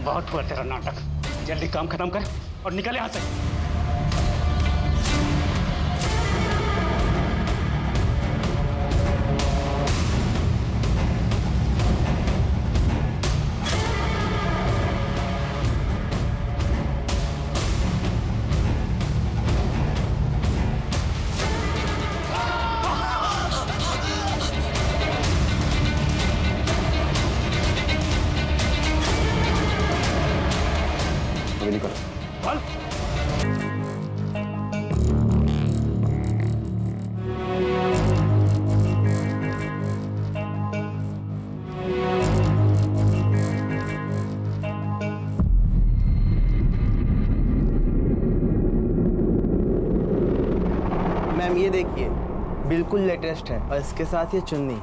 बहुत हुआ तेरा नाटक। जल्दी काम खत्म कर और निकल यहाँ से। चल। मैम ये देखिए, बिल्कुल लेटेस्ट है और इसके साथ ये चुन्नी।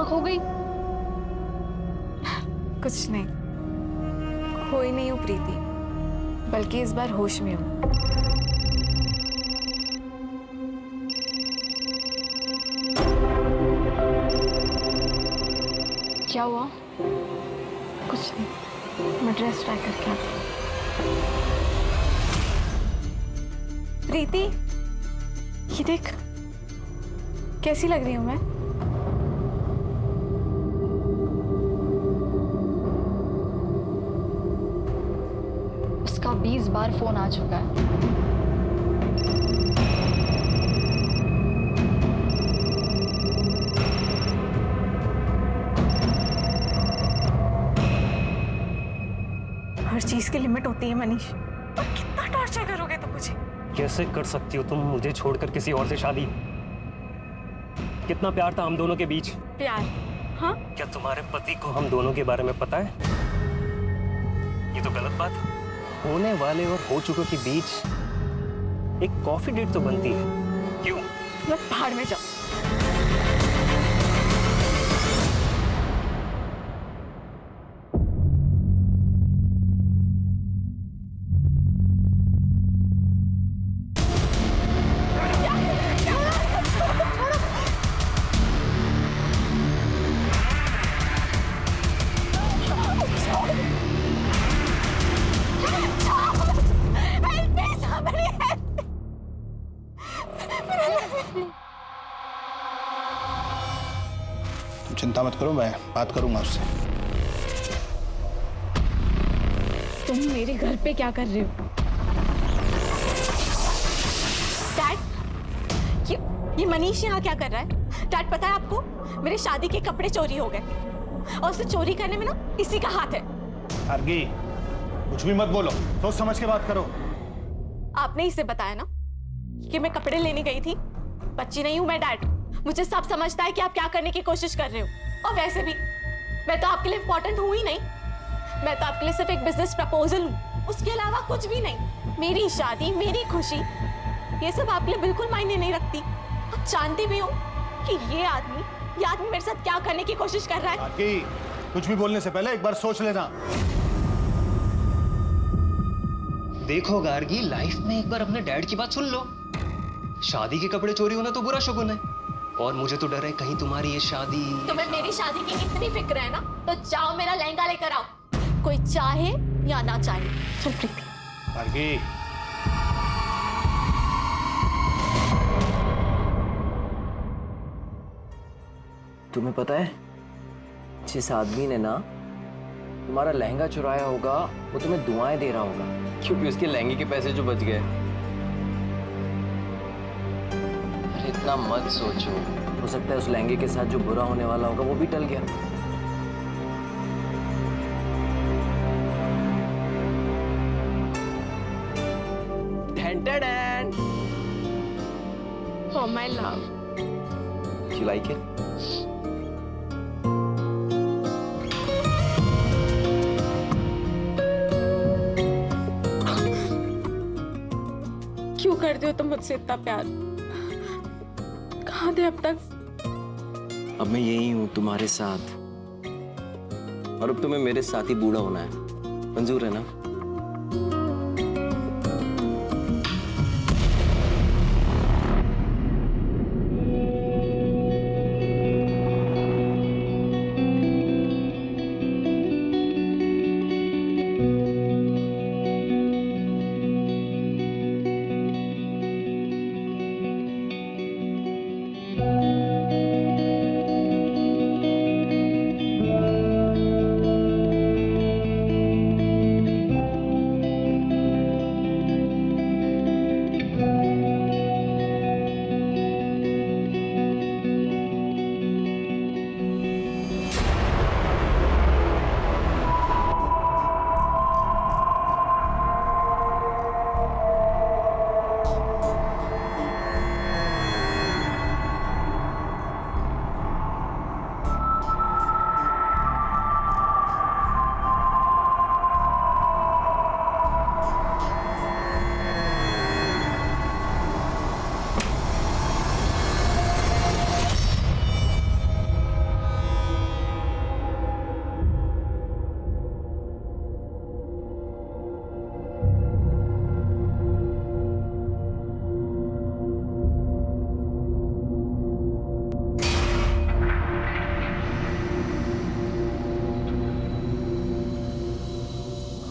खो गई? कुछ नहीं, खोई नहीं हूँ प्रीति, बल्कि इस बार होश में हूँ। क्या हुआ? कुछ नहीं, मैं ड्रेस ट्राई करके आती हूँ। प्रीति, ये देख, कैसी लग रही हूँ मैं? उसका 20 बार फोन आ चुका है। हर चीज की लिमिट होती है मनीष, और कितना टॉर्चर करोगे तुम मुझे? कैसे कर सकती हो तुम मुझे छोड़कर किसी और से शादी? कितना प्यार था हम दोनों के बीच। प्यार? हाँ? क्या तुम्हारे पति को हम दोनों के बारे में पता है? ये तो गलत बात है। होने वाले और हो चुके के बीच एक कॉफी डेट तो बनती है। क्यों? मैं पहाड़ में जाऊं। चिंता मत करो, मैं बात करूंगा उससे। तुम मेरे घर पे क्या कर रहे हो? डैड, ये मनीष यहाँ क्या कर रहा है? डैड, पता है आपको, मेरे शादी के कपड़े चोरी हो गए और उसे चोरी करने में ना इसी का हाथ है। अर्गी, कुछ भी मत बोलो, सोच समझ के बात करो। आपने इसे बताया ना कि मैं कपड़े लेने गई थी। बच्ची नहीं हूं मैं डैड, मुझे सब समझता है कि आप क्या करने की कोशिश कर रहे हो। और वैसे भी मैं तो आपके लिए इंपॉर्टेंट हूं ही नहीं। मैं तो आपके लिए सिर्फ एक बिजनेस प्रपोजल हूं, उसके अलावा कुछ भी नहीं। मेरी शादी, मेरी खुशी, ये सब आपके लिए बिल्कुल मायने नहीं रखती। आप जानते भी हो कि ये आदमी मेरे साथ क्या करने की कोशिश कर रहा है। अर्गी, कुछ भी बोलने से पहले एक बार सोच लेना। देखो गार्गी, लाइफ में एक बार अपने डैड की बात सुन लो। शादी के कपड़े चोरी होना तो बुरा शगुन है, और मुझे तो डर है कहीं तुम्हारी ये शादी। तुम्हें मेरी शादी की इतनी फिक्र है ना, तो जाओ मेरा लहंगा लेकर आओ, कोई चाहे या ना चाहे। चल प्रीति। अर्गी, तुम्हें पता है, जिस आदमी ने ना तुम्हारा लहंगा चुराया होगा, वो तुम्हें दुआएं दे रहा होगा, क्योंकि उसके लहंगे के पैसे जो बच गए। अरे इतना मत सोचो, हो सकता है उस लहंगे के साथ जो बुरा होने वाला होगा वो भी टल गया। Oh my love. You like it? क्यों करते हो तुम मुझसे इतना प्यार? कहाँ थे अब तक? अब मैं यही हूँ तुम्हारे साथ, और अब तुम्हें मेरे साथ ही बूढ़ा होना है। मंजूर है ना?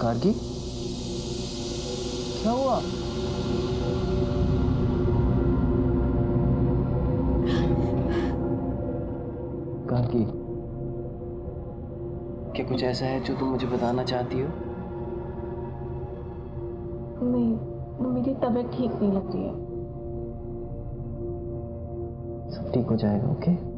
गार्गी, क्या हुआ? गार्गी, क्या कुछ ऐसा है जो तुम मुझे बताना चाहती हो? नहीं, मेरी तबीयत ठीक नहीं लग रही है। सब ठीक हो जाएगा, ओके?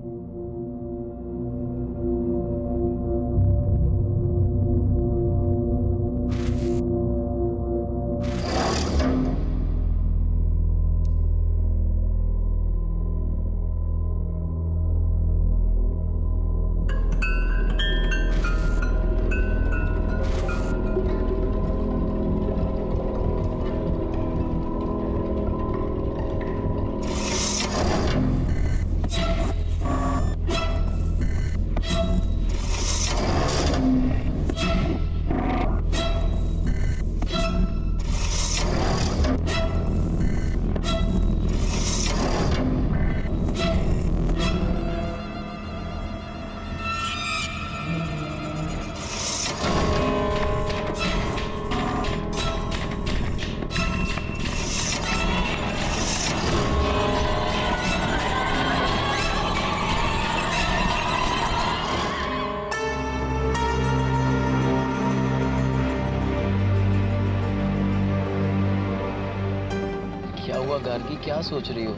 क्या हुआ गार्गी, क्या सोच रही हो?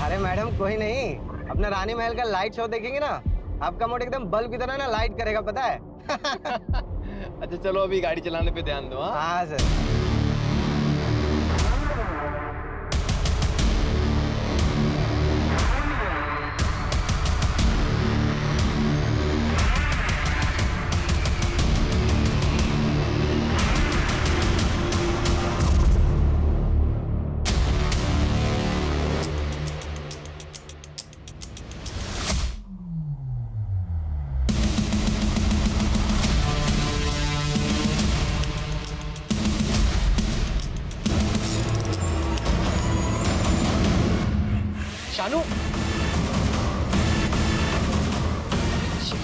अरे मैडम कोई नहीं, अपना रानी महल का लाइट शो देखेंगे ना, आपका मूड एकदम बल्ब की तरह ना लाइट करेगा, पता है? अच्छा चलो अभी गाड़ी चलाने पे ध्यान दो। हाँ सर। शानू,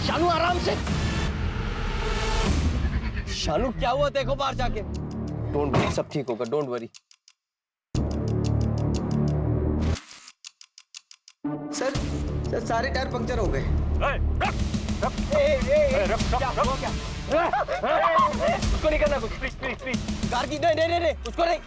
शानू आराम से। शानू क्या हुआ, देखो बाहर जाके। डोंट वरी, सब ठीक होगा, डोंट वरी। सर सारे टायर पंक्चर हो गए। उसको नहीं करना कुछ, प्लीज प्लीज प्लीज। गार्गी नहीं नहीं नहीं, उसको नहीं।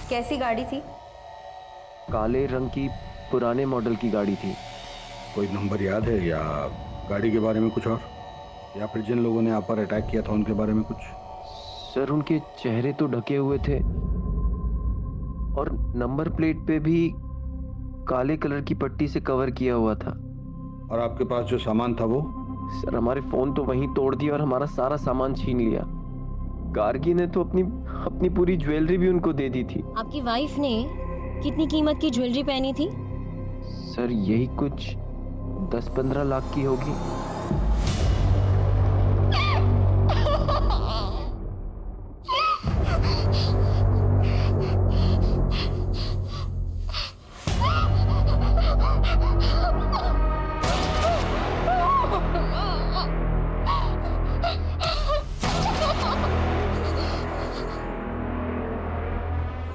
कैसी गाड़ी थी? काले रंग की पुराने मॉडल की गाड़ी थी। कोई नंबर याद है या गाड़ी के बारे में कुछ और, या फिर जिन लोगों ने आप पर अटैक किया था उनके बारे में कुछ? सर उनके चेहरे तो ढके हुए थे और नंबर प्लेट पे भी काले कलर की पट्टी से कवर किया हुआ था। और आपके पास जो सामान था वो? सर हमारे फोन तो वहीं तोड़ दिया और हमारा सारा सामान छीन लिया। गार्गी ने तो अपनी पूरी ज्वेलरी भी उनको दे दी थी। आपकी वाइफ ने कितनी कीमत की ज्वेलरी पहनी थी? सर यही कुछ 10-15 लाख की होगी।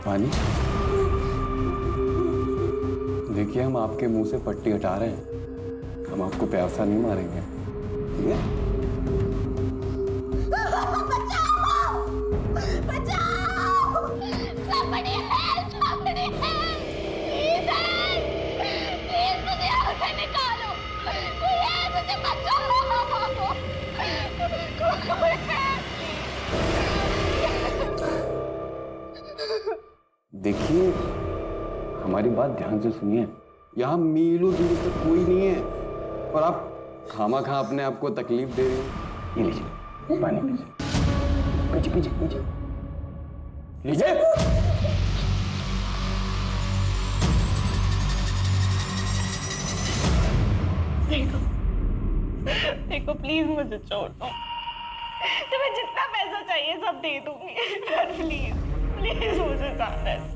पानी, देखिए हम आपके मुंह से पट्टी हटा रहे हैं, हम आपको प्यासा नहीं मारेंगे, ठीक है? निकालो, कोई देखिए, हमारी बात ध्यान से सुनिए। यहाँ मीलों दूर तक कोई नहीं है और आप खामा-खा अपने आप को तकलीफ दे रहे हो। ये लीजिए पानी पीजिए, पीजिए पीजिए लीजिए। देखो प्लीज मुझे छोड़ दो, तुम्हें जितना पैसा चाहिए सब दे दूंगी, पर प्लीज प्लीज मुझे जाना है।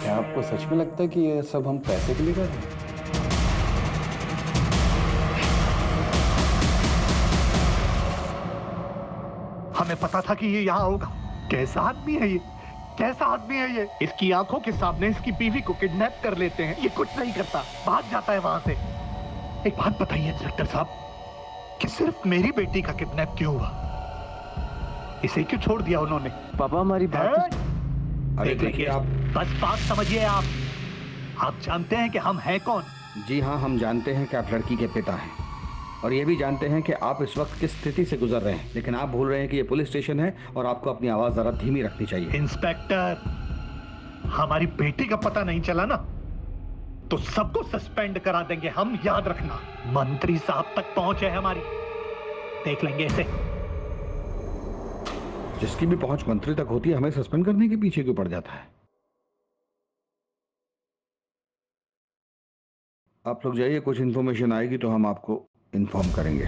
क्या आपको सच में लगता है कि ये सब हम पैसे के लिए कर रहे हैं? हमें पता था कि ये यहाँ होगा। कैसा आदमी है ये, कैसा आदमी है ये। इसकी आंखों के सामने इसकी बीवी को किडनैप कर लेते हैं, ये कुछ नहीं करता, भाग जाता है वहां से। एक बात बताइए इंस्पेक्टर साहब, कि सिर्फ मेरी बेटी का किडनैप क्यों हुआ? इसे क्यों छोड़ दिया उन्होंने? पापा हमारी बात अरे देखिए आप, बस बात समझिए आप जानते हैं कि हम हैं कौन? जी हाँ, हम जानते हैं कि आप लड़की के पिता हैं और ये भी जानते हैं कि आप इस वक्त किस स्थिति से गुजर रहे हैं, लेकिन आप भूल रहे हैं कि ये पुलिस स्टेशन है और आपको अपनी आवाज जरा धीमी रखनी चाहिए। इंस्पेक्टर, हमारी बेटी का पता नहीं चला ना तो सबको सस्पेंड करा देंगे हम, याद रखना। मंत्री साहब तक पहुंच है हमारी, देख लेंगे इसे। जिसकी भी पहुंच मंत्री तक होती है, हमें सस्पेंड करने के पीछे क्यों पड़ जाता है? आप लोग जाइए, कुछ इन्फॉर्मेशन आएगी तो हम आपको इन्फॉर्म करेंगे।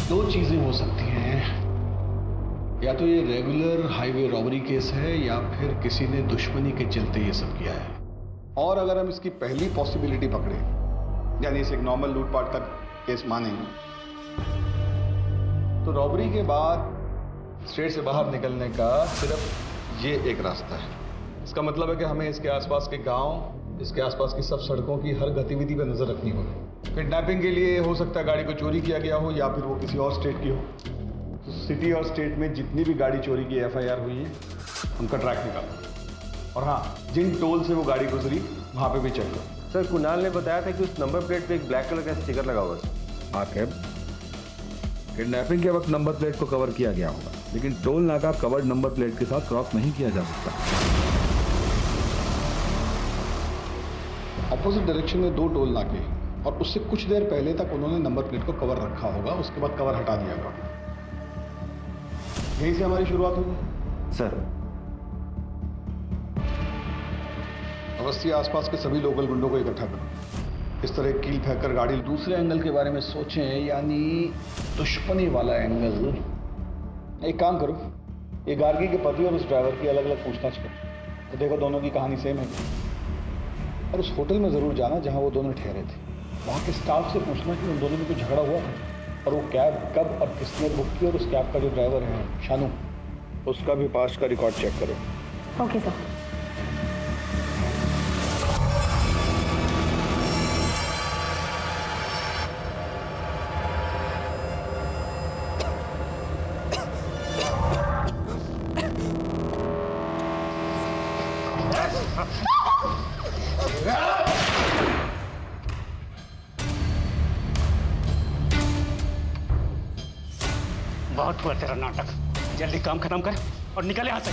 दो चीजें हो सकती हैं, या तो ये रेगुलर हाईवे रॉबरी केस है या फिर किसी ने दुश्मनी के चलते ये सब किया है। और अगर हम इसकी पहली पॉसिबिलिटी पकड़े, यानी इसे एक नॉर्मल लूटपाट का केस माने, तो रॉबरी के बाद स्टेट से बाहर निकलने का सिर्फ ये एक रास्ता है। इसका मतलब है कि हमें इसके आसपास के गांव, इसके आसपास की सब सड़कों की हर गतिविधि पर नजर रखनी होगी। किडनैपिंग के लिए हो सकता है गाड़ी को चोरी किया गया हो या फिर वो किसी और स्टेट की हो। तो सिटी और स्टेट में जितनी भी गाड़ी चोरी की FIR हुई है, उनका ट्रैक निकालो। और हाँ, जिन टोल से वो गाड़ी गुजरी वहाँ पे भी चेक करो। सर, कुणाल ने बताया था कि उस नंबर प्लेट पे एक ब्लैक कलर का स्टिकर लगा हुआ है। आखिर किडनैपिंग के वक्त नंबर प्लेट को कवर किया गया होगा, लेकिन टोल नाका कवर्ड नंबर प्लेट के साथ क्रॉस नहीं किया जा सकता। अपोजिट डायरेक्शन में 2 टोल नाके और उससे कुछ देर पहले तक उन्होंने नंबर प्लेट को कवर रखा होगा, उसके बाद कवर हटा दिया होगा। यहीं से हमारी शुरुआत होगी। सर। अवस्थी आसपास के सभी लोकल गुंडों को इकट्ठा करो। इस तरह कील फेंक कर गाड़ी दूसरे एंगल के बारे में सोचें, यानी दुश्मनी वाला एंगल। एक काम करो, ये गार्गी के पति और उस ड्राइवर की अलग अलग पूछताछ करो, तो देखो दोनों की कहानी सेम है। और उस होटल में ज़रूर जाना जहां वो दोनों ठहरे थे, वहाँ के स्टाफ से पूछना कि उन दोनों में कोई झगड़ा हुआ था और वो कैब कब और किसने बुक की, और उस कैब का जो ड्राइवर है शानू, उसका भी पास्ट का रिकॉर्ड चेक करो। Okay sir. बहुत हुआ तेरा नाटक, जल्दी काम खत्म कर और निकल यहाँ से।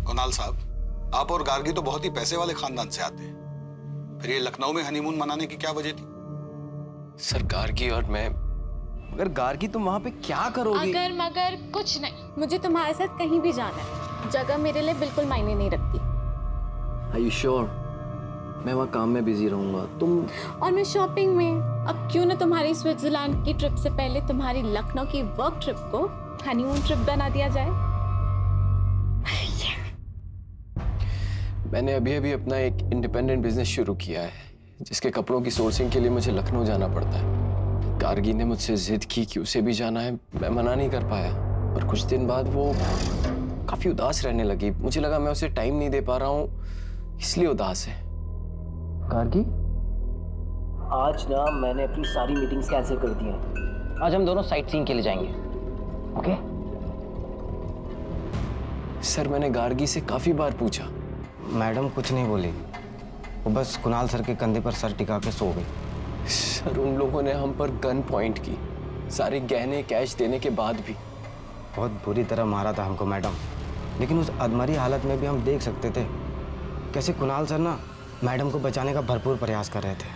कुणाल साहब, आप और गार्गी तो बहुत ही पैसे वाले खानदान से आते हैं, फिर ये लखनऊ में हनीमून मनाने की क्या वजह थी? सर गार्गी और मैं, मगर गार्गी तुम वहां पे क्या करोगी? अगर मगर कुछ नहीं, मुझे तुम्हारे साथ कहीं भी जाना है। जगह मेरे लिए बिल्कुल मायने नहीं रखती। Are you sure? मैं वहाँ काम में बिजी रहूंगा, तुम और मैं शॉपिंग में। अब क्यों ना तुम्हारी स्विट्जरलैंड की ट्रिप से पहले तुम्हारी लखनऊ की वर्क ट्रिप को हनीमून ट्रिप बना दिया जाए। मैंने अभी अभी अपना एक इंडिपेंडेंट बिजनेस शुरू किया है, जिसके कपड़ों की सोर्सिंग के लिए मुझे लखनऊ जाना पड़ता है। गार्गी ने मुझसे जिद की कि उसे भी जाना है, मैं मना नहीं कर पाया। पर कुछ दिन बाद वो काफी उदास रहने लगी। मुझे लगा मैं उसे टाइम नहीं दे पा रहा हूँ, इसलिए उदास है। गार्गी, आज ना मैंने अपनी सारी मीटिंग्स कैंसिल कर दी हैं। आज हम दोनों साइट सीइंग के लिए जाएंगे, ओके? सर, मैंने गार्गी से काफी बार पूछा। मैडम कुछ नहीं बोली, वो बस कुणाल सर के कंधे पर सर टिका के सो गई। सर, उन लोगों ने हम पर गन पॉइंट की, सारे गहने कैश देने के बाद भी। बहुत बुरी तरह मारा था हमको मैडम, लेकिन उस अधमरी हालत में भी हम देख सकते थे कैसे कुणाल सर ना मैडम को बचाने का भरपूर प्रयास कर रहे थे।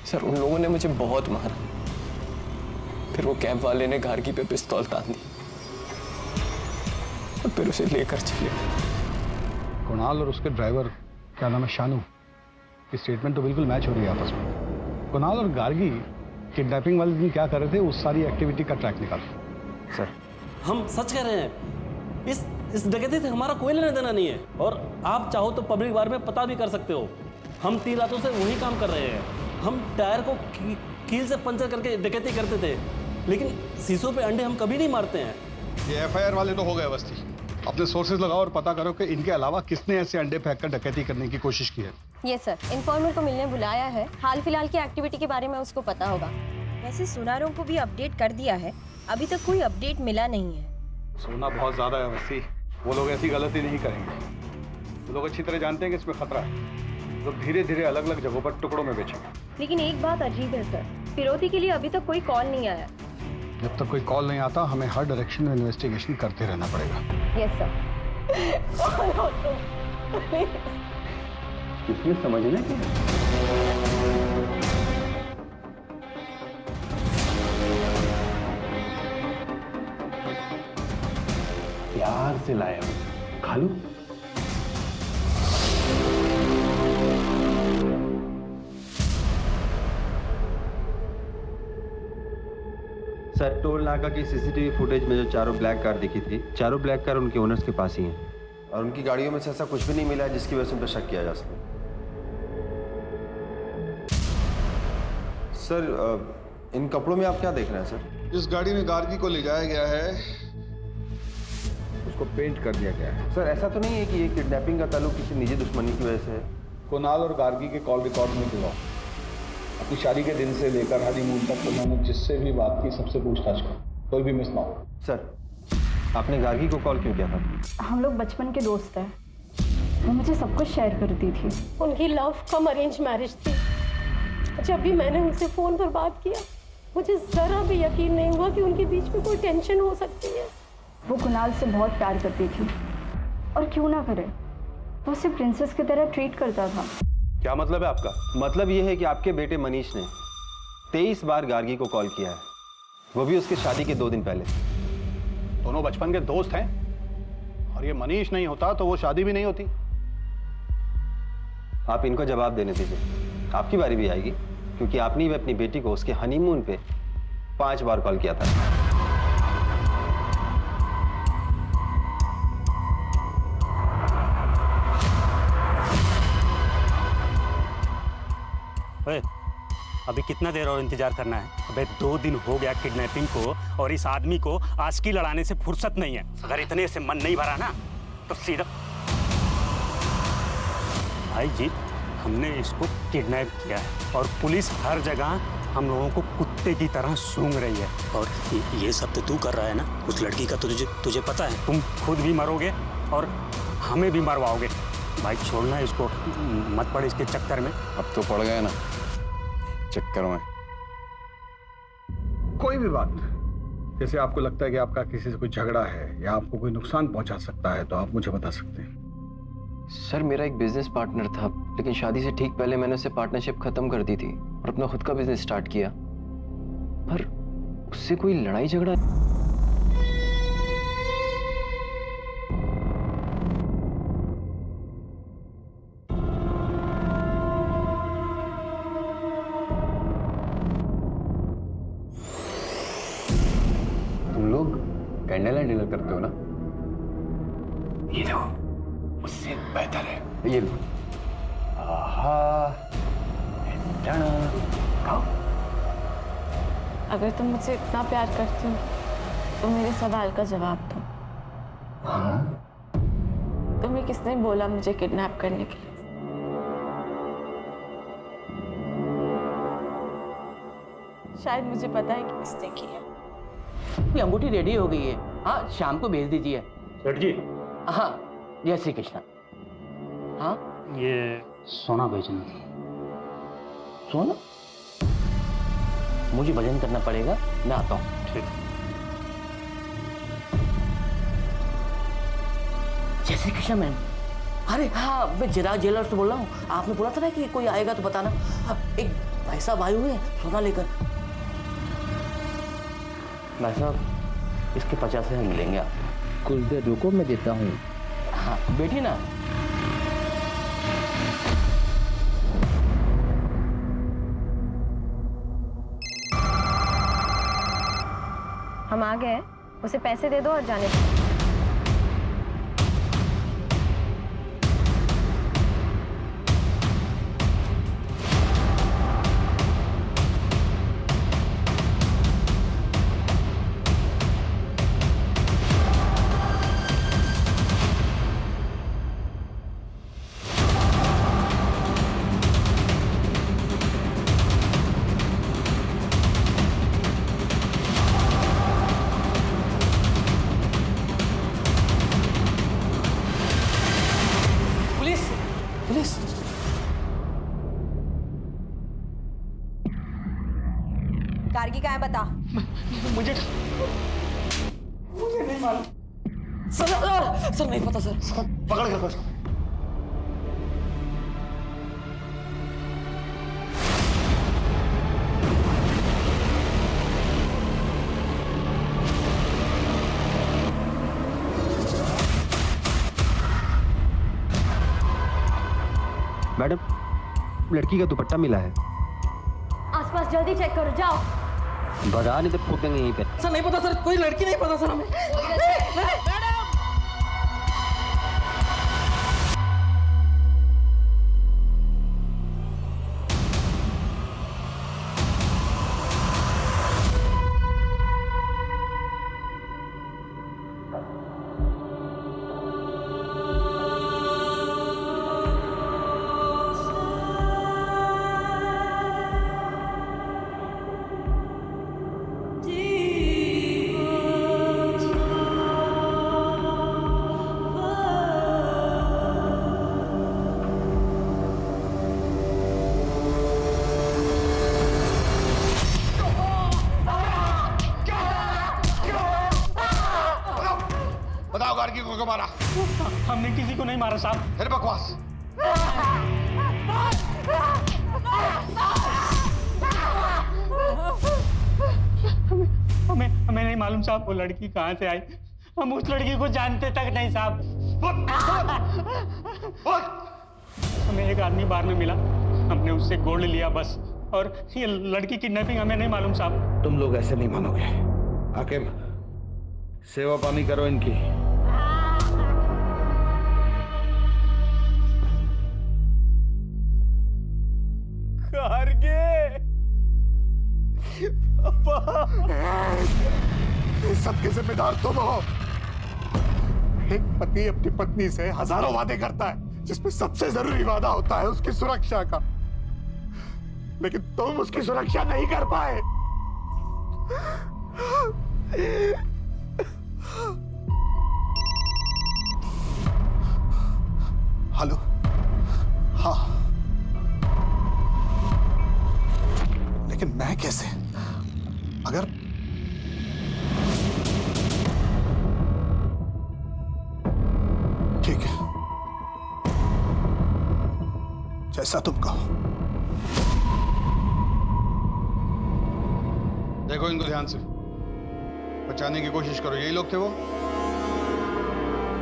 सर, उन लोगों ने मुझे बहुत मारा। फिर वो कैंप वाले ने गार्गी पे पिस्तौल तान दी और फिर उसे लेकर चले। कुणाल और उसके ड्राइवर, क्या नाम है, शानू, की स्टेटमेंट तो बिल्कुल मैच हो रही है आपस में। कुणाल और गार्गी किडनैपिंग वाले दिन क्या कर रहे थे, उस सारी एक्टिविटी का ट्रैक निकालो। सर, हम सच कह रहे हैं, इस डकैती से हमारा कोई लेना देना नहीं है, और आप चाहो तो पब्लिक बार में पता भी कर सकते हो। हम 3 रातों से वही काम कर रहे हैं। हम टायर को कील से पंचर करके डकैती करते थे, लेकिन शीशों पे अंडे हम कभी नहीं मारते हैं। ये एफआईआर वाले तो हो गए अवस्थी। अपने सोर्सेज लगाओ और पता करो कि इनके अलावा किसने ऐसे अंडे फेंक कर डकैती करने की कोशिश की है। ये सर, इन्फॉर्मर को मिलने बुलाया है। हाल फिलहाल की एक्टिविटी के बारे में उसको पता होगा। वैसे सुनारों को भी अपडेट कर दिया है, अभी तक कोई अपडेट मिला नहीं है। सोना बहुत ज्यादा है अवस्थी, वो लोग ऐसी गलती नहीं करेंगे। वो लोग अच्छी तरह जानते हैं कि इसमें खतरा है। लोग धीरे धीरे अलग अलग जगहों पर टुकड़ों में बेचेंगे। लेकिन एक बात अजीब है सर, फिरौती के लिए अभी तक कोई कॉल नहीं आया। जब तक कोई कॉल नहीं आता, हमें हर डायरेक्शन में इन्वेस्टिगेशन करते रहना पड़ेगा। Yes sir. इसमें समझने की प्यार से लाया हूं, खा लो। सर, टोल नाका की सीसीटीवी फुटेज में जो चारों ब्लैक कार दिखी थी, चारों ब्लैक कार उनके ओनर्स के पास ही हैं। और उनकी गाड़ियों में से ऐसा कुछ भी नहीं मिला है जिसकी वजह से उन पर शक किया जा सके। सर, इन कपड़ों में आप क्या देख रहे हैं सर? जिस गाड़ी में गार्गी को ले जाया गया है उसको पेंट कर दिया गया है। सर, ऐसा तो नहीं है कि ये किडनैपिंग का ताल्लुक किसी निजी दुश्मनी की वजह से है? कुणाल और गार्गी के कॉल रिकॉर्ड में दिखाओ। अपनी शादी के दिन से लेकर हनीमून तक उन्होंने जिससे भी बात की सबसे पूछताछ कर, कोई भी मिस ना हो। सर, आपने गार्गी को कॉल क्यों किया था? हम लोग बचपन के दोस्त हैं। वो मुझे सब कुछ शेयर करती थी। उनकी लव कम अरेंज मैरिज थी। जब भी मैंने उनसे फोन पर बात किया, मुझे जरा भी यकीन नहीं हुआ कि उनके बीच में कोई टेंशन हो सकती है। वो कुणाल से बहुत प्यार करती थी, और क्यों ना करे, वो उसे प्रिंसेस की तरह ट्रीट करता था। क्या मतलब है आपका? मतलब ये है कि आपके बेटे मनीष ने 23 बार गार्गी को कॉल किया है, वो भी उसकी शादी के 2 दिन पहले। दोनों बचपन के दोस्त हैं, और ये मनीष नहीं होता तो वो शादी भी नहीं होती। आप इनको जवाब देने दीजिए, आपकी बारी भी आएगी, क्योंकि आपने भी अपनी बेटी को उसके हनीमून पे 5 बार कॉल किया था। अभी कितना देर और इंतजार करना है? अबे 2 दिन हो गया किडनैपिंग को, और इस आदमी को आशिकी लड़ाने से फुर्सत नहीं है। अगर इतने से मन नहीं भरा ना तो सीधा भाई जी, हमने इसको किडनैप किया है और पुलिस हर जगह हम लोगों को कुत्ते की तरह सूंघ रही है। और ये सब तो तू कर रहा है ना? उस लड़की का तो तुझे पता है, तुम खुद भी मरोगे और हमें भी मरवाओगे। भाई छोड़ना इसको, मत पड़ इसके चक्कर में। अब तो पड़ गए ना चक्कर में। कोई भी बात, जैसे आपको लगता है कि आपका किसी से कोई झगड़ा है या आपको कोई नुकसान पहुंचा सकता है, तो आप मुझे बता सकते हैं। सर, मेरा एक बिजनेस पार्टनर था, लेकिन शादी से ठीक पहले मैंने उससे पार्टनरशिप खत्म कर दी थी और अपना खुद का बिजनेस स्टार्ट किया। पर उससे कोई लड़ाई झगड़ा कैंडल लाइट डीलर करते हो ना? ये देखो, उससे बेहतर है ये लो। आहा, खाओ। अगर तुम मुझसे इतना प्यार करती हो तो मेरे सवाल का जवाब दो। तुम्हें किसने बोला मुझे किडनैप करने के लिए? शायद मुझे पता है कि किसने की है। ये अंगूठी रेडी हो गई है, हाँ शाम को भेज दीजिए। सेठ जी। हाँ जय श्री कृष्ण। हाँ ये सोना बेचना था। सोना? मुझे भजन करना पड़ेगा, मैं आता हूँ। ठीक। जय श्री कृष्ण मैम। अरे हाँ, मैं चिराग ज्वेलर्स से बोल रहा हूँ। आपने बोला था ना कि कोई आएगा तो बताना। एक भाई साहब आए हुए हैं सोना लेकर। भाई साहब इसके 50,000 मिलेंगे आपको। कुछ देर रुको, मैं देता हूँ। हाँ बैठिए ना। हम आ गए, उसे पैसे दे दो और जाने दो। पुलिस! गार्गी कहाँ है बता। मुझे नहीं मालूम सर नहीं पता सर। पकड़ के रखो। मैडम, लड़की का दुपट्टा मिला है। आसपास जल्दी चेक करो, जाओ। भगा नहीं तो ठोक देंगे यहीं पे। सर नहीं पता सर, कोई लड़की नहीं पता सर हमें। बताओ गार्गी को क्यों मारा? हमने किसी को नहीं मारा साहब। फिर बकवास। हमें नहीं मालूम साहब वो लड़की कहाँ से आई। हम उस लड़की को जानते तक नहीं साहब। हमें एक आदमी बार में मिला, हमने उससे गोल्ड लिया बस। और ये लड़की किडनैपिंग हमें नहीं मालूम साहब। तुम लोग ऐसे नहीं मानोगे। आकिब, सेवा पानी करो इनकी। इस सब के जिम्मेदार तुम हो। एक पति अपनी पत्नी से हजारों वादे करता है, जिसमें सबसे जरूरी वादा होता है उसकी सुरक्षा का, लेकिन तुम उसकी सुरक्षा नहीं कर पाए। हेलो। हाँ, लेकिन मैं कैसे? अगर ठीक है, जैसा तुम कहो। देखो इनको ध्यान से, बचाने की कोशिश करो। यही लोग थे वो?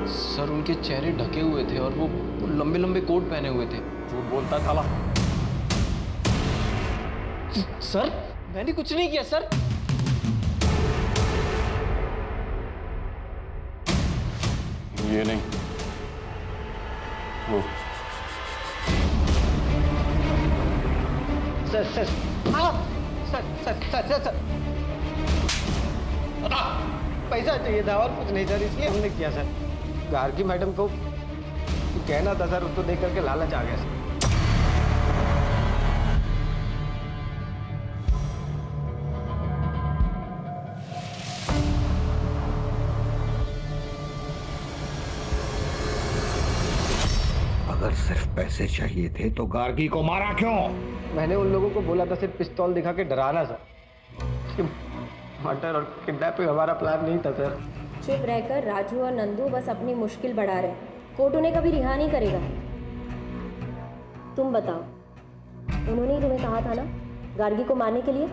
सर उनके चेहरे ढके हुए थे और वो लंबे लंबे कोट पहने हुए थे। झूठ बोलता साला। सर मैंने कुछ नहीं किया सर। ये नहीं, वो sir sir sir sir sir sir sir पैसा चाहिए था और कुछ नहीं सर, इसलिए हमने किया सर। गार्गी मैडम को कहना था सर, उसको देख करके लालच आ गया सर। अगर सिर्फ पैसे चाहिए थे तो गार्गी को मारा क्यों? मैंने उन लोगों को बोला था सिर्फ पिस्तौल दिखा के डराना सर। मर्डर और किडनैपिंग हमारा प्लान नहीं था सर। चुप रहकर राजू और नंदू बस अपनी मुश्किल बढ़ा रहे। कोर्ट उन्हें कभी रिहा नहीं करेगा। तुम बताओ, उन्होंने ही तुम्हें कहा था ना गार्गी को मारने के लिए?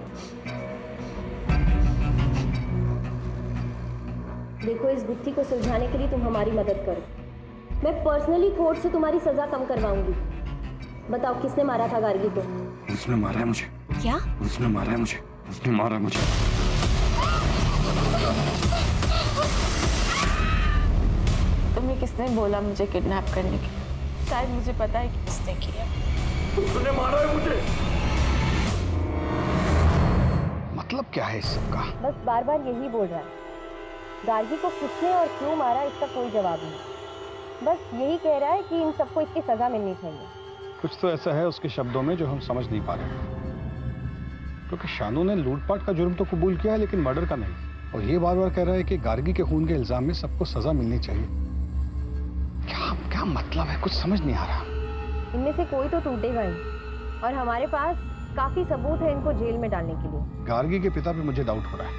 देखो, इस गुत्थी को सुलझाने के लिए तुम हमारी मदद करो। मैं पर्सनली कोर्ट से तुम्हारी सजा कम करवाऊंगी। बताओ, किसने मारा था गार्गी को? उसने मारा है मुझे। क्या? उसने मारा है मुझे। उसने मारा मुझे। तुम्हें किसने बोला मुझे किडनैप करने के? शायद मुझे पता है कि किसने किया। उसने मारा है मुझे। मतलब क्या है इस सब का? बस बार बार यही बोल रहा है। गार्गी को किसने और क्यों मारा इसका कोई जवाब नहीं। बस यही कह रहा है कि इन सबको इसकी सजा मिलनी चाहिए। कुछ तो ऐसा है उसके शब्दों में जो हम समझ नहीं पा रहे, क्योंकि शानू ने लूटपाट का जुर्म तो कबूल किया है लेकिन मर्डर का नहीं। और ये बार बार कह रहा है कि गार्गी के खून के इल्जाम में सबको सजा मिलनी चाहिए। क्या क्या मतलब है, कुछ समझ नहीं आ रहा। इनमें से कोई तो टूटेगा ही, और हमारे पास काफी सबूत है इनको जेल में डालने के लिए। गार्गी के पिता पे मुझे डाउट हो रहा है।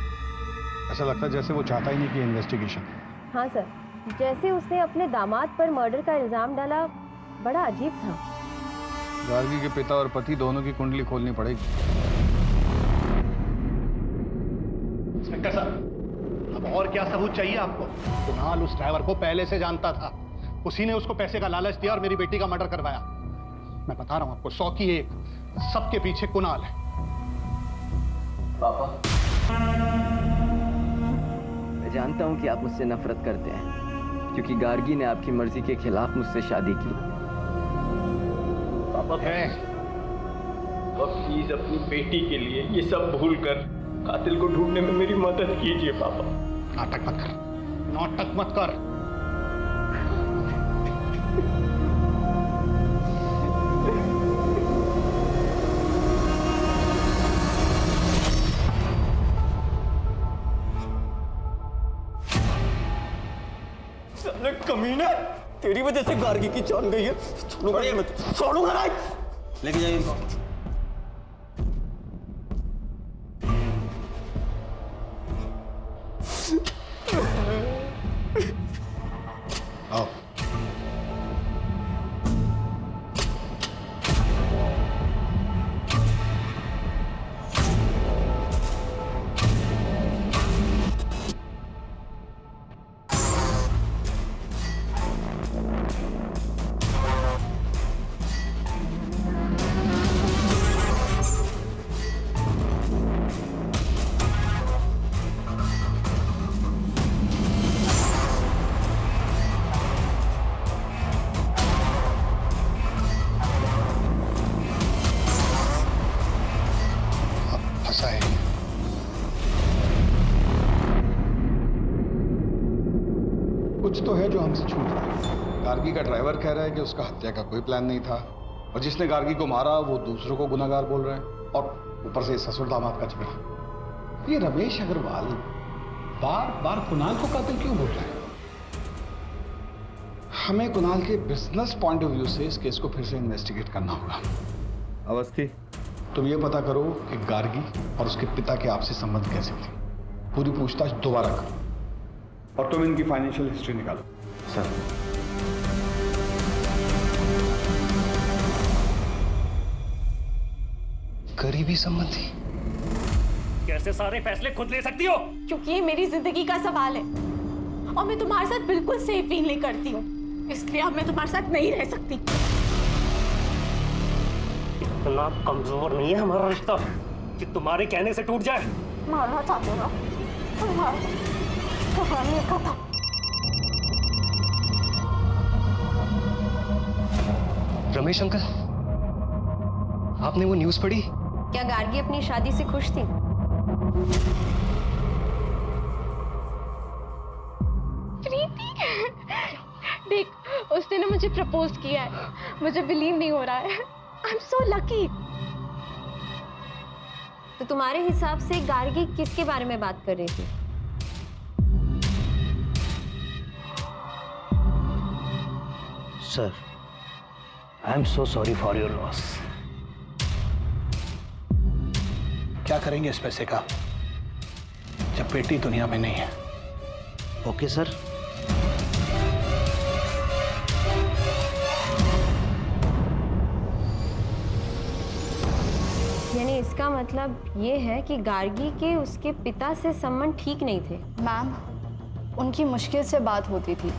ऐसा लगता है जैसे वो चाहता ही नहीं कि इन्वेस्टिगेशन। हाँ सर, जैसे उसने अपने दामाद पर मर्डर का इल्जाम डाला, बड़ा अजीब था। गार्गी के पिता और पति दोनों की कुंडली खोलनी पड़ेगी। इंस्पेक्टर साहब, अब और क्या सबूत चाहिए आपको? कुणाल उस ड्राइवर को पहले से जानता था। उसी ने उसको पैसे का लालच दिया और मेरी बेटी का मर्डर करवाया। मैं बता रहा हूं आपको, 100 की 1, सबके पीछे कुणाल है। पापा, मैं जानता हूं कि आप मुझसे नफरत करते हैं क्योंकि गार्गी ने आपकी मर्जी के खिलाफ मुझसे शादी की। पापा प्लीज अपनी बेटी के लिए ये सब भूल कर कातिल को ढूंढने में मेरी मदद कीजिए। पापा नाटक मत कर, नाटक मत कर। कमीना, तेरी वजह से गार्गी की जान गई है। छोड़ूंगा मैं, छोड़ूंगा नहीं। लेके जाइए इनको। आओ। फंसा है। कुछ तो है जो हमसे छूट रहा है। गार्गी का ड्राइवर कह रहा है कि उसका हत्या का कोई प्लान नहीं था, और जिसने गार्गी को मारा वो दूसरों को गुनाहगार बोल रहे हैं, और ऊपर से ससुर दामाद का झगड़ा। ये रमेश अग्रवाल बार बार कुणाल को कातिल क्यों बोल रहे हैं? हमें कुणाल के बिजनेस पॉइंट ऑफ व्यू से इस केस को फिर से इन्वेस्टिगेट करना होगा। अवस्थी, तुम ये पता करो कि गार्गी और उसके पिता के आपसी संबंध कैसे थे। पूरी पूछताछ दोबारा करो, और तुम इनकी फाइनेंशियल हिस्ट्री निकालो। सर, करीबी संबंधी? कैसे सारे फैसले खुद ले सकती हो? क्योंकि ये मेरी जिंदगी का सवाल है और मैं तुम्हारे साथ बिल्कुल सेफ फील नहीं करती हूँ, इसलिए अब मैं तुम्हारे साथ नहीं रह सकती। इतना कमजोर नहीं है हमारा रिश्ता कि तुम्हारे कहने से टूट जाए। मारना चाहते हो ना? रमेश अंकल, आपने वो न्यूज़ पढ़ी? गार्गी अपनी शादी से खुश थी? प्रीति, देख उसने ना मुझे प्रपोज किया है, मुझे बिलीव नहीं हो रहा है। I am so lucky. तो तुम्हारे हिसाब से गार्गी किसके बारे में बात कर रही थी? Sir, I am so sorry for your loss. क्या करेंगे इस पैसे का जब बेटी दुनिया में नहीं है? Okay sir. यानी इसका मतलब ये है कि गार्गी के उसके पिता से संबंध ठीक नहीं थे। मैम, उनकी मुश्किल से बात होती थी,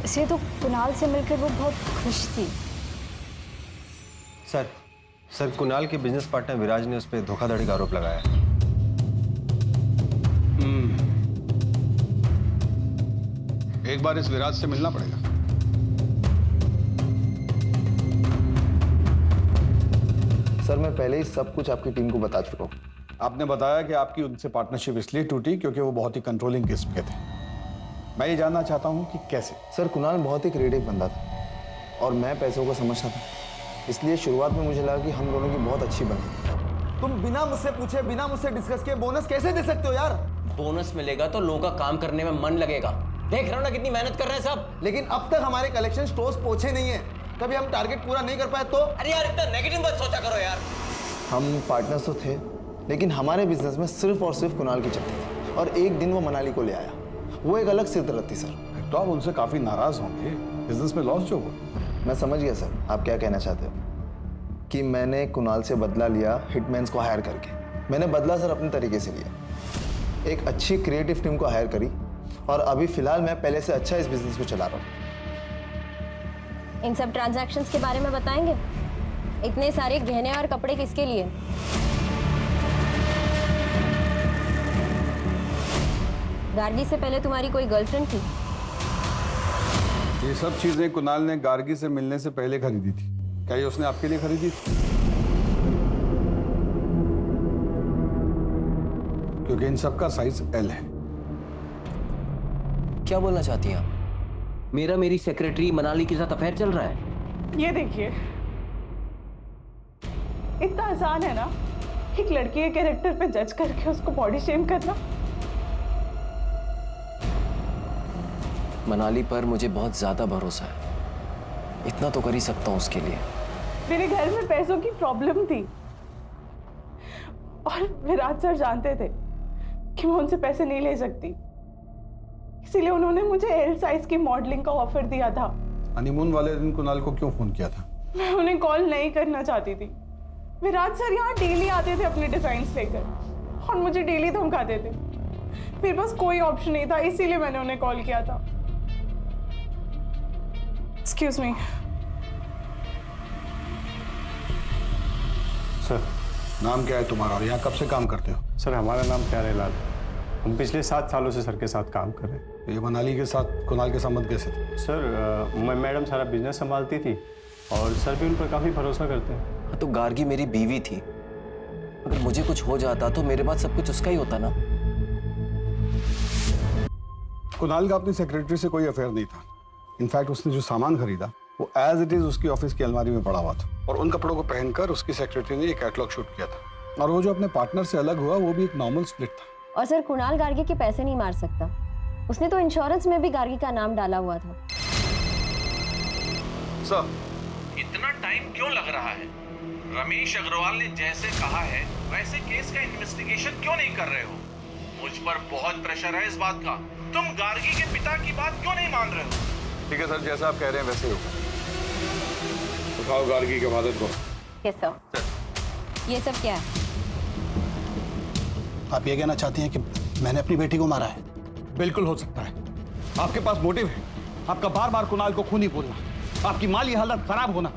इसलिए तो कुणाल से मिलकर वो बहुत खुश थी। सर कुणाल के बिजनेस पार्टनर विराज ने उस पर धोखाधड़ी का आरोप लगाया है। एक बार इस विराज से मिलना पड़ेगा। सर, मैं पहले ही सब कुछ आपकी टीम को बता चुका हूँ। आपने बताया कि आपकी उनसे पार्टनरशिप इसलिए टूटी क्योंकि वो बहुत ही कंट्रोलिंग किस्म के थे। मैं ये जानना चाहता हूँ कि कैसे। सर, कुणाल बहुत ही क्रिएटिव बंदा था और मैं पैसों को समझता था, इसलिए शुरुआत में मुझे लगा कि हम दोनों की बहुत अच्छी बनी। तुम बिना मुझसे पूछे, बिना मुझसे डिस्कस किए बोनस कैसे दे सकते हो यार? बोनस मिलेगा तो लोगों का काम करने में मन लगेगा। देख रहे हो ना कितनी मेहनत कर रहे हैं सब। लेकिन अब तक हमारे कलेक्शन स्टोर्स पहुंचे नहीं है। कभी हम टारगेट पूरा नहीं कर पाए तो? अरे यार इतना नेगेटिव मत सोचा करो यार। हम पार्टनर्स तो थे, लेकिन हमारे बिजनेस में सिर्फ और सिर्फ कुणाल की चलती थी और एक दिन वो मनाली को ले आया। वो एक अलग सिरदर्द थी सर। तो आप उनसे काफी नाराज होंगे, बिजनेस में लॉस जो हुआ। मैं समझ गया सर आप क्या कहना चाहते हो, कि मैंने कुणाल से बदला लिया हिटमैन्स को हायर करके। मैंने बदला सर अपने तरीके से लिया, एक अच्छी क्रिएटिव टीम को हायर करी और अभी फिलहाल मैं पहले से अच्छा इस बिजनेस को चला रहा हूँ। इन सब ट्रांजैक्शंस के बारे में बताएंगे? इतने सारे गहने और कपड़े किसके लिए? गार्गी से पहले तुम्हारी कोई गर्लफ्रेंड थी? ये सब चीजें कुणाल ने गार्गी से मिलने से पहले खरीदी थी। क्या ये उसने आपके लिए खरीदी थी? क्योंकि इन सब का साइज एल है। क्या बोलना चाहती हैं आप? मेरी सेक्रेटरी मनाली के साथ अफेयर चल रहा है। ये देखिए, इतना आसान है ना एक लड़की के कैरेक्टर पे जज करके उसको बॉडी शेम करना। मनाली पर मुझे बहुत ज्यादा भरोसा है, इतना तो कर ही सकता हूँ उसके लिए। मेरे घर में पैसों की प्रॉब्लम थी और विराज सर जानते थे कि मैं उनसे पैसे नहीं ले सकती, इसीलिए उन्होंने मुझे एल साइज की मॉडलिंग का ऑफर दिया था। हनीमून वाले दिन कुणाल को क्यों फोन किया था? मैं उन्हें कॉल नहीं करना चाहती थी। विराज सर यहाँ डेली आते थे अपने डिजाइन्स लेकर और मुझे डेली धमकाते थे। मेरे पास कोई ऑप्शन नहीं था, इसीलिए मैंने उन्हें कॉल किया था। Excuse me sir. नाम क्या है तुम्हारा और यहाँ कब से काम करते हो? सर, हमारा नाम प्यारेलाल है। हम पिछले 7 सालों से सर के साथ काम कर रहे हैं। ये मनाली के साथ कुणाल के संबंध कैसे थे? सर, मैडम सारा बिजनेस संभालती थी और सर भी उन पर काफ़ी भरोसा करते हैं। हाँ, तो गार्गी मेरी बीवी थी। अगर मुझे कुछ हो जाता तो मेरे बाद सब कुछ उसका ही होता ना। कुणाल का अपनी सेक्रेटरी से कोई अफेयर नहीं था। इनफैक्ट उसने जो सामान खरीदा वो एज इट इज उसकी ऑफिस की अलमारी में पड़ा हुआ था और उन कपड़ों को पहनकर उसकी सेक्रेटरी ने एक कैटलॉग शूट किया था। और वो जो अपने पार्टनर से अलग हुआ वो भी एक नॉर्मल स्प्लिट था। और सर, कुणाल गार्गी के पैसे नहीं मार सकता। उसने तो इंश्योरेंस में भी गार्गी का नाम डाला हुआ था। सर, इतना टाइम क्यों लग रहा है? रमेश अग्रवाल ने जैसे कहा है वैसे केस का इन्वेस्टिगेशन क्यों नहीं कर रहे हो? मुझ पर बहुत प्रेशर है इस बात का। तुम गार्गी के पिता की बात क्यों नहीं मान रहे हो? ठीक है सर, जैसा आप कह रहे हैं वैसे ही होगा। उठाओ गार्गी के फादर को। Yes sir. ये सब क्या है? आप ये कहना चाहती हैं कि मैंने अपनी बेटी को मारा है? बिल्कुल हो सकता है। आपके पास मोटिव है, आपका बार बार कुणाल को खूनी बोलना, आपकी माली हालत खराब होना,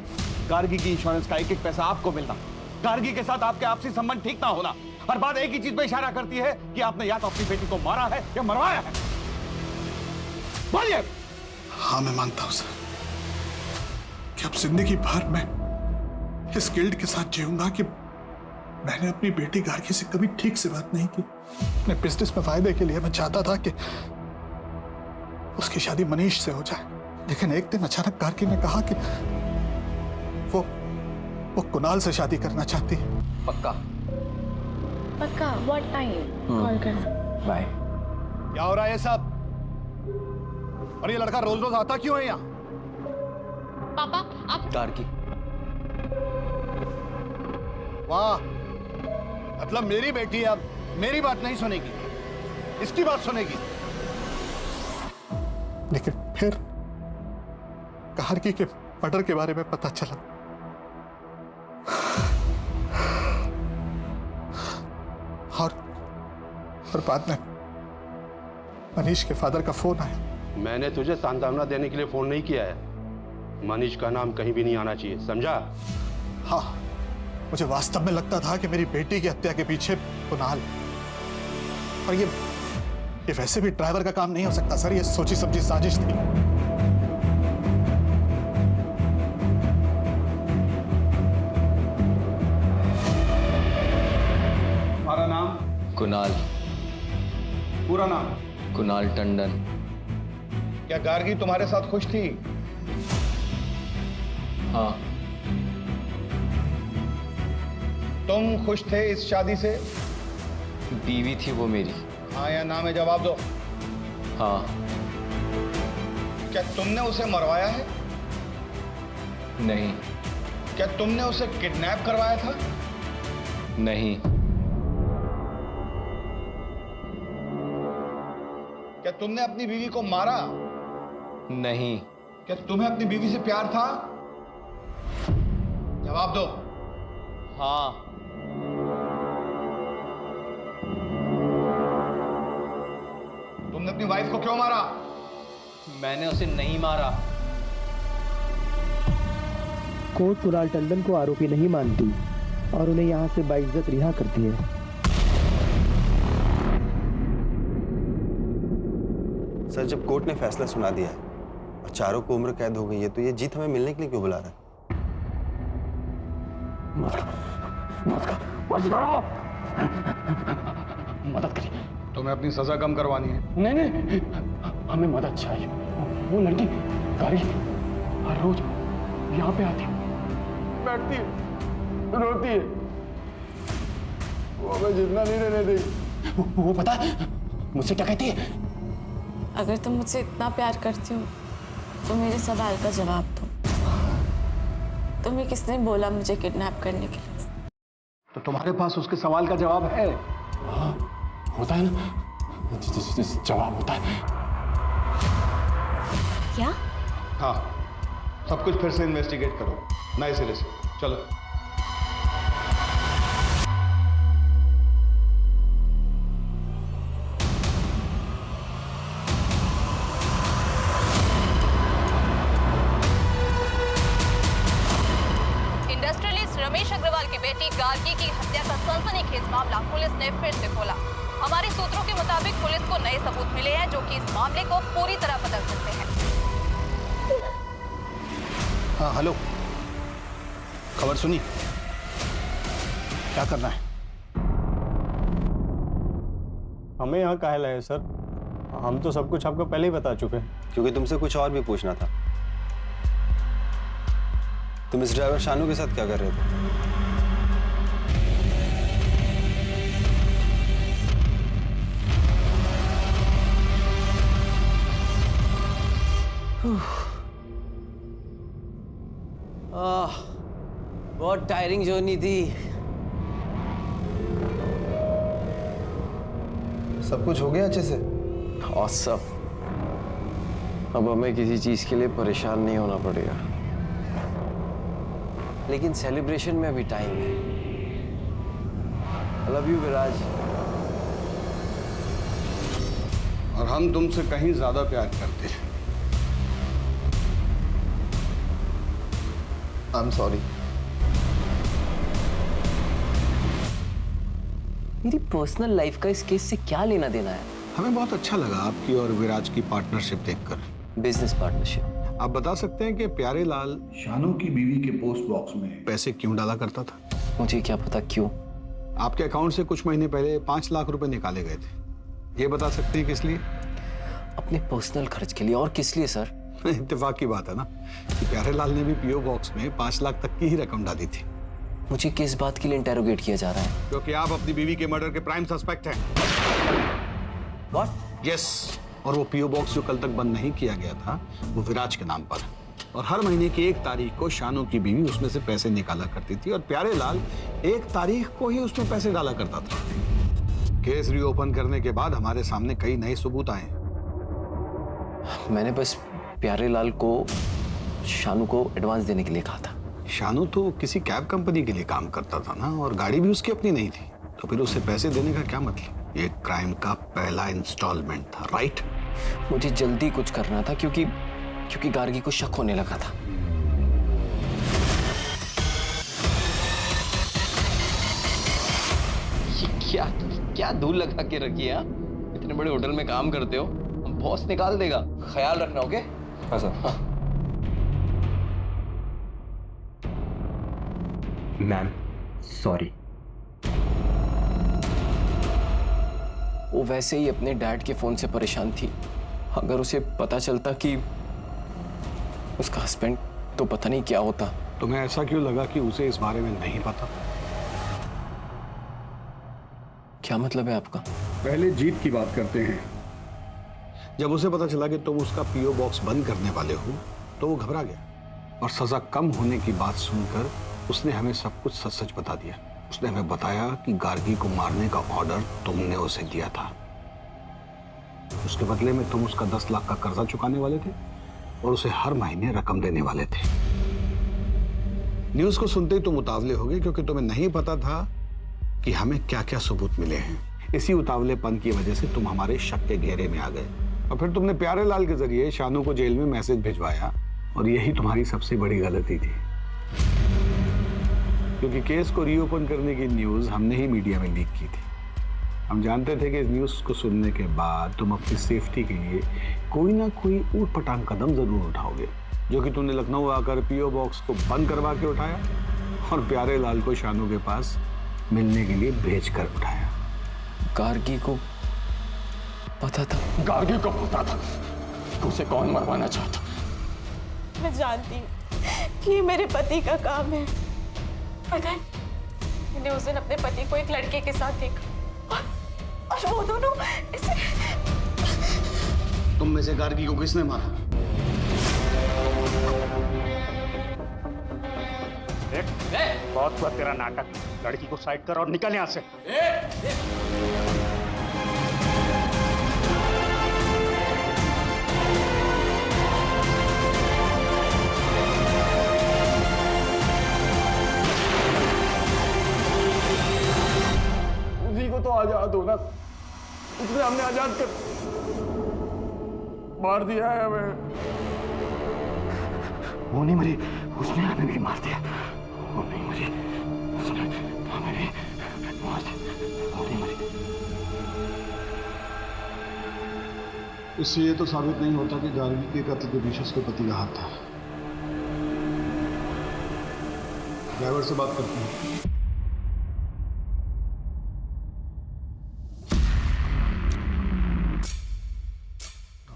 गार्गी की इंश्योरेंस का एक एक पैसा आपको मिलना, गार्गी के साथ आपके आपसी संबंध ठीक ना होना। हर बात एक ही चीज पे इशारा करती है कि आपने या तो अपनी बेटी को मारा है या मरवाया है। बोलिए। हाँ, मैं मानता हूं सर कि अब जिंदगी भर मैं इस गिल्ट के साथ जीऊंगा कि मैंने अपनी बेटी गार्गी से कभी ठीक से बात नहीं की। अपने बिजनेस में फायदे के लिए मैं चाहता था कि उसकी शादी मनीष से हो जाए, लेकिन एक दिन अचानक गार्गी ने कहा कि वो कुणाल से शादी करना चाहती है। पक्का? पक्का। What time? कॉल करना। बाय। क्या हो रहा है ये सब? और ये लड़का रोज रोज आता क्यों है यहाँ? पापा आप गार्गी। वाह, मतलब मेरी बेटी अब मेरी बात नहीं सुनेगी, इसकी बात सुनेगी। लेकिन फिर गार्गी के मर्डर के बारे में पता चला और बाद में मनीष के फादर का फोन आया। मैंने तुझे सांत्वना देने के लिए फोन नहीं किया है। मनीष का नाम कहीं भी नहीं आना चाहिए, समझा? हाँ, मुझे वास्तव में लगता था कि मेरी बेटी की हत्या के पीछे कुणाल, और ये वैसे भी ड्राइवर का काम नहीं हो सकता सर, ये सोची समझी साजिश थी। तुम्हारा नाम? कुणाल। पूरा नाम? कुणाल टंडन। क्या गार्गी तुम्हारे साथ खुश थी? हाँ। तुम खुश थे इस शादी से? बीवी थी वो मेरी। हाँ या ना में जवाब दो। हाँ। क्या तुमने उसे मरवाया है? नहीं। क्या तुमने उसे किडनैप करवाया था? नहीं। क्या तुमने अपनी बीवी को मारा? नहीं। क्या तुम्हें अपनी बीवी से प्यार था? जवाब दो। हाँ। तुमने अपनी वाइफ को क्यों मारा? मैंने उसे नहीं मारा। कोर्ट कुणाल टंडन को आरोपी नहीं मानती और उन्हें यहां से बाइज्जत रिहा करती है। सर, जब कोर्ट ने फैसला सुना दिया है और चारों को उम्र कैद हो गई है, तो ये जीत हमें मिलने के लिए क्यों बुला रहा है? मदद करिए। तुम्हें अपनी सजा कम करवानी है? नहीं, हमें मदद चाहिए। वो लड़की गाड़ी हर रोज यहाँ पे आती, बैठती है, रोती है, वो हमें जितना नहीं रहने देगी। वो पता है मुझसे क्या कहती है? अगर तुम मुझसे इतना प्यार करती हो तो मेरे सवाल का जवाब दो। तुम्हें किसने बोला मुझे किडनैप करने के लिए? तो तुम्हारे पास उसके सवाल का जवाब है? हाँ, होता है ना, जवाब होता है। क्या? हाँ, सब कुछ फिर से इन्वेस्टिगेट करो नए सिरे से। चलो। इंडस्ट्रियलिस्ट रमेश अग्रवाल की बेटी गार्गी की हत्या का सनसनीखेज मामला पुलिस ने फिर से खोला। हमारे सूत्रों के मुताबिक पुलिस को नए सबूत मिले हैं जो कि इस मामले को पूरी तरह बदल सकते हैं। हाँ हेलो, खबर सुनी? क्या करना है? हमें यहाँ काहे लाए सर? हम तो सब कुछ आपको पहले ही बता चुके हैं। क्योंकि तुमसे कुछ और भी पूछना था। तुम इस ड्राइवर शानू के साथ क्या कर रहे थे? बहुत टायरिंग जर्नी थी। सब कुछ हो गया अच्छे से? ऑसम। अब हमें किसी चीज के लिए परेशान नहीं होना पड़ेगा, लेकिन सेलिब्रेशन में अभी टाइम है। आई लव यू विराज। और हम तुमसे कहीं ज्यादा प्यार करते हैं। I am sorry. मेरी पर्सनल लाइफ का इस केस से क्या लेना देना है? हमें बहुत अच्छा लगा आपकी और विराज की पार्टनरशिप देखकर। Business partnership. आप बता सकते हैं कि प्यारे लाल शानू की बीवी के पोस्ट बॉक्स में पैसे क्यों डाला करता था? मुझे क्या पता क्यों, आपके अकाउंट से कुछ महीने पहले 5 लाख रुपए निकाले गए थे। ये बता सकते हैं किस लिए? अपने पर्सनल खर्च के लिए। और किस लिए सर? इत्तेफाक की बात है ना कि प्यारेलाल ने भी पीओ बॉक्स में 5 लाख तक की ही रकम डाली थी। मुझे किस बात के लिए इंटेरोगेट किया जा रहा है? क्योंकि आप अपनी बीवी के मर्डर के प्राइम सस्पेक्ट हैं। What? यस। और वो पीओ बॉक्स जो कल तक बंद नहीं किया गया था वो विराज के नाम पर है। और हर महीने की 1 तारीख को शानू की बीवी उसमें से पैसे निकाला करती थी और प्यारेलाल 1 तारीख को ही उसमें पैसे डाला करता था। केस रीओपन करने के बाद हमारे सामने कई नए सबूत आए। मैंने बस प्यारेलाल को शानू को एडवांस देने के लिए कहा था। शानू तो किसी कैब कंपनी के लिए काम करता था ना, और गाड़ी भी उसकी अपनी नहीं थी, तो फिर उसे पैसे देने का क्या मतलब? ये क्राइम का पहला इंस्टॉलमेंट था, राइट? मुझे जल्दी कुछ करना था क्योंकि गार्गी को शक होने लगा था। ये क्या धूल लगा के रखी है? इतने बड़े होटल में काम करते हो, बॉस निकाल देगा, ख्याल रखना। ओके? हाँ सर। Ma'am sorry. वो वैसे ही अपने डैड के फोन से परेशान थी। अगर उसे पता चलता कि उसका हस्बैंड, तो पता नहीं क्या होता। तुम्हें ऐसा क्यों लगा कि उसे इस बारे में नहीं पता? क्या मतलब है आपका? पहले जीत की बात करते हैं। जब उसे पता चला कि तुम उसका पीओ बॉक्स बंद करने वाले हो तो वो घबरा गया और सजा कम होने की बात सुनकर उसने हमें सब कुछ सच सच बता दिया। उसने हमें बताया कि गार्गी को मारने का ऑर्डर तुमने उसे दिया था। उसके बदले में तुम उसका 10 लाख का कर्जा चुकाने वाले थे और उसे हर महीने रकम देने वाले थे। न्यूज़ को सुनते ही तुम उतावले हो गए क्योंकि तुम्हें नहीं पता था कि हमें क्या क्या सबूत मिले हैं। इसी उतावलेपन की वजह से तुम हमारे शक के घेरे में आ गए और फिर तुमने प्यारेलाल के जरिए शानू को जेल में मैसेज भिजवाया और यही तुम्हारी सबसे बड़ी गलती थी, क्योंकि केस को रीओपन करने की न्यूज़ हमने ही मीडिया में लीक की थी। हम जानते थे कि इस न्यूज़ को सुनने के बाद तुम अपनी सेफ्टी के लिए कोई ना कोई ऊट-पटांग कदम जरूर उठाओगे, जो कि तुमने लखनऊ आकर पीओ बॉक्स को बंद करवा के उठाया और प्यारेलाल को शानू के पास मिलने के लिए भेज कर उठाया। गार्गी को पता था? गार्गी को पता था कि उसे कौन मरवाना चाहता। मैं जानती हूँ कि ये मेरे पति का काम है। पता है, मैंने उस दिन अपने पति को एक लड़के के साथ देखा और वो दोनों इसे... तुम में से गार्गी को किसने मारा? बहुत हुआ तेरा नाटक। लड़की को साइड कर और निकल यहाँ से। उसी को तो आजाद होना, उसने हमने आजाद कर मार दिया है हमें। वो नहीं मरी, उसने हमें भी मार दिया। वो नहीं मरी, उसने हमें भी मार दिया। वो नहीं मरी। इससे ये तो साबित नहीं होता कि गार्गी के कत्ल के पीछे उसके पति का हाथ था। ड्राइवर से बात करते हैं।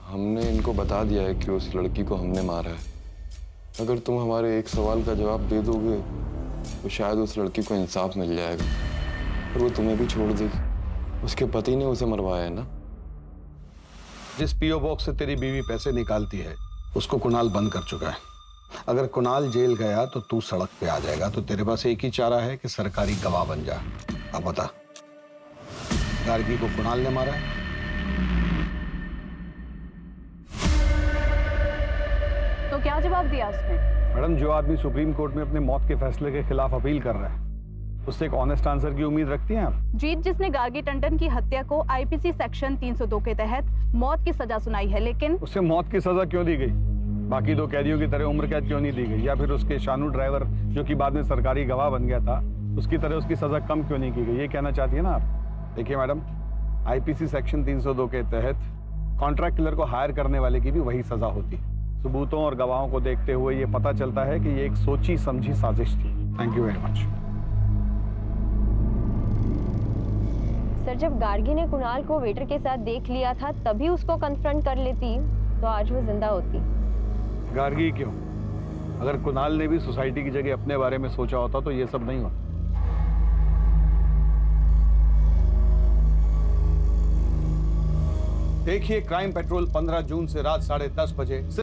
हमने इनको बता दिया है कि उस लड़की को हमने मारा है। अगर तुम हमारे एक सवाल का जवाब दे दोगे तो शायद उस लड़की को इंसाफ मिल जाएगा और वो तुम्हें भी छोड़ देगी। उसके पति ने उसे मरवाया है ना। जिस पीओ बॉक्स से तेरी बीवी पैसे निकालती है उसको कुणाल बंद कर चुका है। अगर कुणाल जेल गया तो तू सड़क पे आ जाएगा, तो तेरे पास एक ही चारा है कि सरकारी गवाह बन जा। अब बता, गार्गी को कुणाल ने मारा है? तो क्या जवाब दिया उसने? मैडम, जो आदमी सुप्रीम कोर्ट में अपने मौत के फैसले के खिलाफ अपील कर रहा है उससे एक ऑनेस्ट आंसर की उम्मीद रखती हैं आप? जीत जिसने गार्गी टंडन की हत्या को आईपीसी सेक्शन 302 के तहत मौत की सजा सुनाई है, लेकिन उसे मौत की सजा क्यों दी गई? बाकी 2 कैदियों की तरह उम्र कैद क्यों नहीं दी गई? या फिर उसके शानू ड्राइवर जो कि बाद में सरकारी गवाह बन गया था उसकी तरह उसकी सजा कम क्यों नहीं की गई? ये कहना चाहती है ना आप? देखिए मैडम, आईपीसी सेक्शन 302 के तहत कॉन्ट्रैक्ट किलर को हायर करने वाले की भी वही सजा होती। सबूतों और गवाहों को देखते हुए ये पता चलता है कि ये एक सोची समझी साजिश थी। Thank you very much. Sir, जब गार्गी ने कुणाल को वेटर के साथ देख लिया था तभी उसको कन्फ्रंट कर लेती तो आज वो जिंदा होती। गार्गी क्यों? अगर कुणाल ने भी सोसाइटी की जगह अपने बारे में सोचा होता तो ये सब नहीं होता। देखिए क्राइम पेट्रोल 15 जून से रात 10:30 बजे